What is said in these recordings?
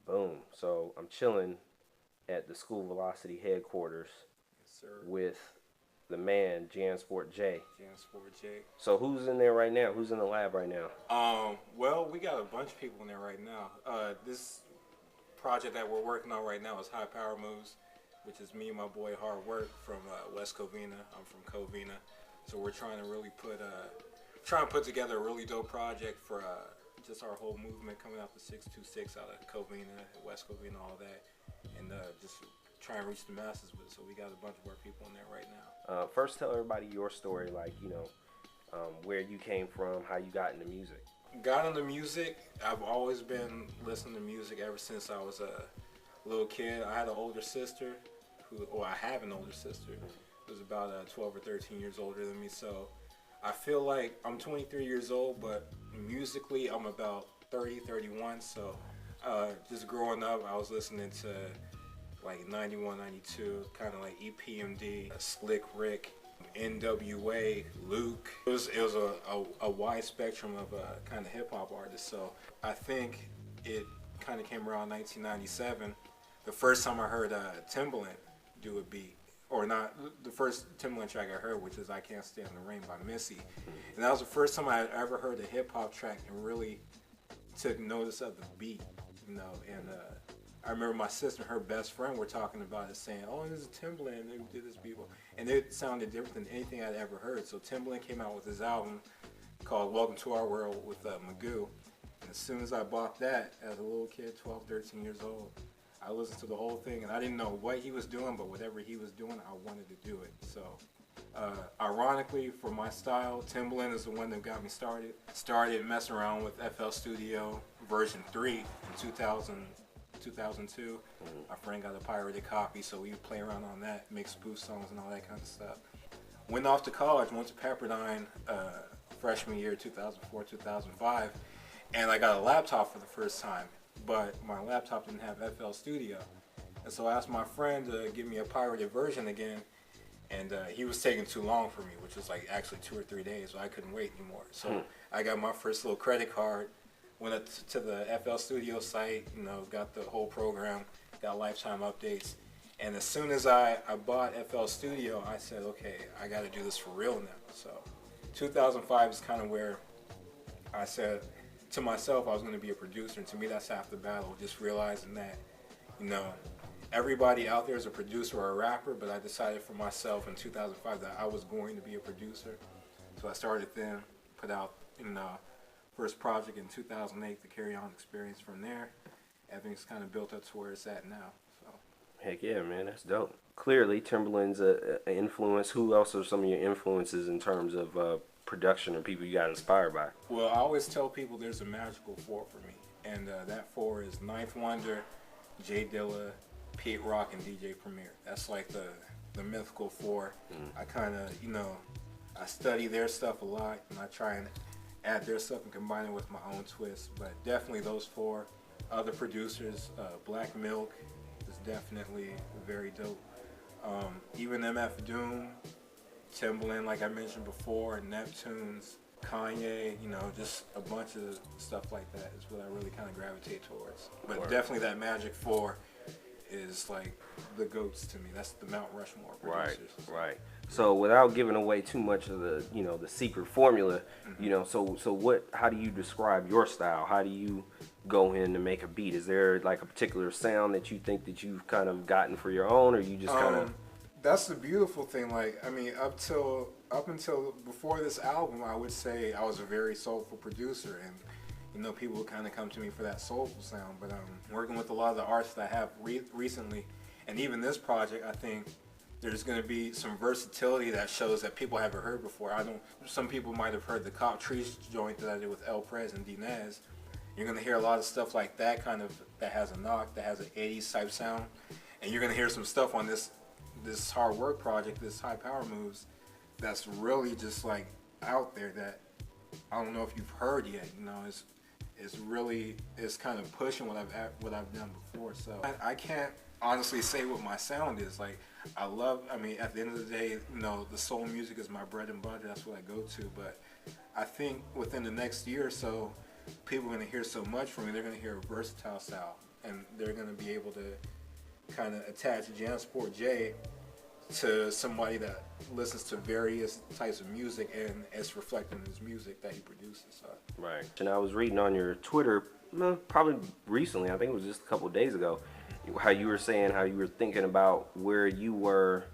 Boom. So I'm chilling at the School Velocity headquarters Yes, sir. with the man Jansport J. Jansport J. So who's in there right now? Who's in the lab right now? Well, we got a bunch of people in there right now. This project that we're working on right now is High Power Moves, which is me and my boy Hard Work from West Covina. I'm from Covina, so we're trying to really put together a really dope project for just our whole movement coming out the 626 out of Covina, West Covina, all that, and just try and reach the masses with it. So we got a bunch of our people in there right now. First, tell everybody your story, like where you came from, how you got into music. Got into music. I've always been listening to music ever since I was a little kid. I had an older sister, I have an older sister, who's about 12 or 13 years older than me. So I feel like I'm 23 years old, but musically I'm about 30, 31. So just growing up, I was listening to like 91, 92, kind of like EPMD, Slick Rick, NWA, Luke. It was a wide spectrum of kind of hip hop artists. So I think it kind of came around 1997. The first time I heard Timbaland do a beat, or not the first Timbaland track I heard, which is "I Can't Stand the Rain" by Missy, and that was the first time I had ever heard a hip hop track and really took notice of the beat, you know. And I remember my sister and her best friend were talking about it, saying, "Oh, this is Timbaland who did this people," and it sounded different than anything I'd ever heard. So Timbaland came out with his album called "Welcome to Our World" with Magoo, and as soon as I bought that as a little kid, 12, 13 years old, I listened to the whole thing, and I didn't know what he was doing, but whatever he was doing, I wanted to do it. So, ironically, for my style, Timbaland is the one that got me started. Started messing around with FL Studio version 3 in 2002. My friend got a pirated copy, so we would play around on that, make spoof songs and all that kind of stuff. Went off to college, went to Pepperdine freshman year, 2004, 2005, and I got a laptop for the first time. But my laptop didn't have FL Studio. And so I asked my friend to give me a pirated version again, and he was taking too long for me, which was like actually 2 or 3 days, so I couldn't wait anymore. So I got my first little credit card, went up to the FL Studio site, you know, got the whole program, got lifetime updates. And as soon as I bought FL Studio, I said, okay, I got to do this for real now. So 2005 is kind of where I said to myself I was going to be a producer, and to me that's half the battle, just realizing that, you know, everybody out there is a producer or a rapper, but I decided for myself in 2005 that I was going to be a producer. So I started then, put out, you know, first project in 2008, the Carry On Experience. From there, everything's kind of built up to where it's at now. So Heck yeah, man, that's dope. Clearly, Timberland's a influence. Who else are some of your influences in terms of production or people you got inspired by? well, I always tell people there's a magical four for me, and that four is Ninth Wonder, Jay Dilla, Pete Rock, and DJ Premier. That's like the mythical four. I kind of, you know, I study their stuff a lot, and I try and add their stuff and combine it with my own twist. But definitely those four. Other producers, Black Milk is definitely very dope. Even MF Doom, Timbaland, like I mentioned before, Neptunes, Kanye, you know, just a bunch of stuff like that is what I really kind of gravitate towards. But Word. definitely that Magic Four is like the goats to me. That's the Mount Rushmore Right, producers. right. So without giving away too much of the, the secret formula, so what? How do you describe your style? How do you go in to make a beat? Is there like a particular sound that you think that you've kind of gotten for your own, or you just kind of? That's the beautiful thing. Like, I mean, up until before this album, I would say I was a very soulful producer, and you know, people would kind of come to me for that soulful sound. But working with a lot of the artists that I have recently, and even this project, I think there's going to be some versatility that shows that people haven't heard before. I don't. Some people might have heard the Cop Trees joint that I did with El Prez and Dinez. You're going to hear a lot of stuff like that, kind of that has a knock, that has an 80s type sound, and you're going to hear some stuff on this hard work project, this High Power Moves, that's really just like out there that I don't know if you've heard yet. You know, it's really, it's kind of pushing what I've done before. So I can't honestly say what my sound is. Like, I mean, at the end of the day, you know, the soul music is my bread and butter. That's what I go to. But I think within the next year or so, people are going to hear so much from me. They're going to hear a versatile style. and they're going to be able to kind of attach Jansport J to somebody that listens to various types of music, and it's reflecting in his music that he produces. So. Right. And I was reading on your Twitter, probably recently, I think it was just a couple of days ago, how you were saying how you were thinking about where you were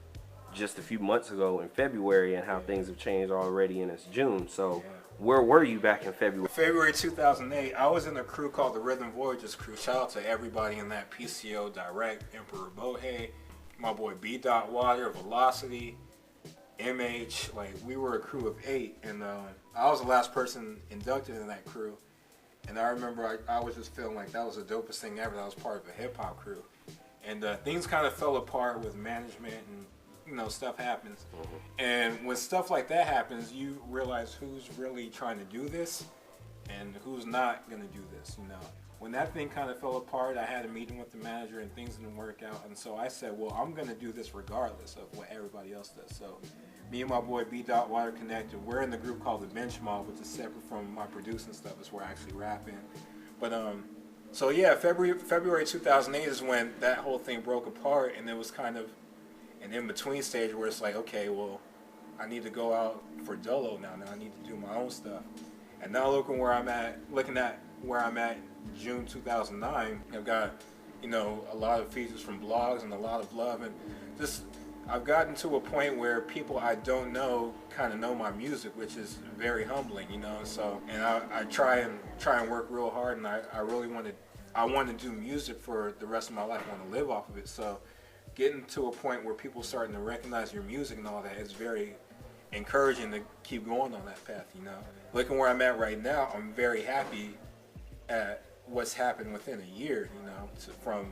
just a few months ago in February and how things have changed already and it's June. So where were you back in February? February 2008, I was in a crew called the Rhythm Voyages crew. Shout out to everybody in that: PCO, Direct, Emperor Bohe, my boy B. Water, Velocity, MH. Like, we were a crew of 8, and I was the last person inducted in that crew. And I remember I was just feeling like that was the dopest thing ever. That was part of a hip hop crew. And things kind of fell apart with management, and stuff happens. And when stuff like that happens, you realize who's really trying to do this and who's not going to do this. When that thing kind of fell apart, I had a meeting with the manager and things didn't work out. And so I said, well, I'm going to do this regardless of what everybody else does. So me and my boy B. Water connected. We're in the group called the Bench Mob, which is separate from my producing stuff. It's where I actually rap in. But so yeah, February 2008 is when that whole thing broke apart, and it was kind of an in-between stage where it's like, okay, well, I need to go out for dolo now. Now I need to do my own stuff. And now looking at where I'm at June 2009, I've got, a lot of features from blogs and a lot of love, and just I've gotten to a point where people I don't know kind of know my music, which is very humbling, So, and I try and work real hard, and I really want to do music for the rest of my life. I want to live off of it. So, getting to a point where people starting to recognize your music and all that is very encouraging to keep going on that path. Looking where I'm at right now, I'm very happy at what's happened within a year. From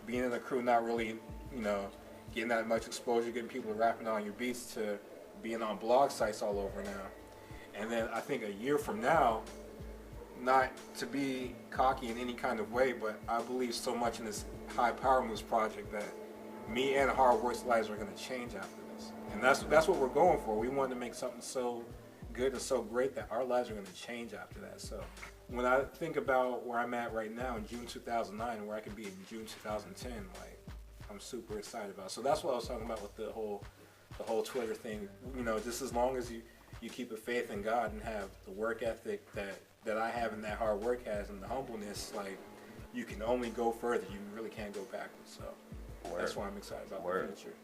being in a crew, not really, getting that much exposure, getting people rapping on your beats, to being on blog sites all over now. And then I think a year from now, not to be cocky in any kind of way, but I believe so much in this High Power Moves project that me and Hard Work's lives are going to change after this. And that's what we're going for. We want to make something so good and so great that our lives are going to change after that. So when I think about where I'm at right now in June 2009 and where I could be in June 2010, like, I'm super excited about. So that's what I was talking about with the whole Twitter thing. Just as long as you keep a faith in God and have the work ethic that I have and that Hard Work has, and the humbleness, like, you can only go further. You really can't go backwards. So that's why I'm excited about the future.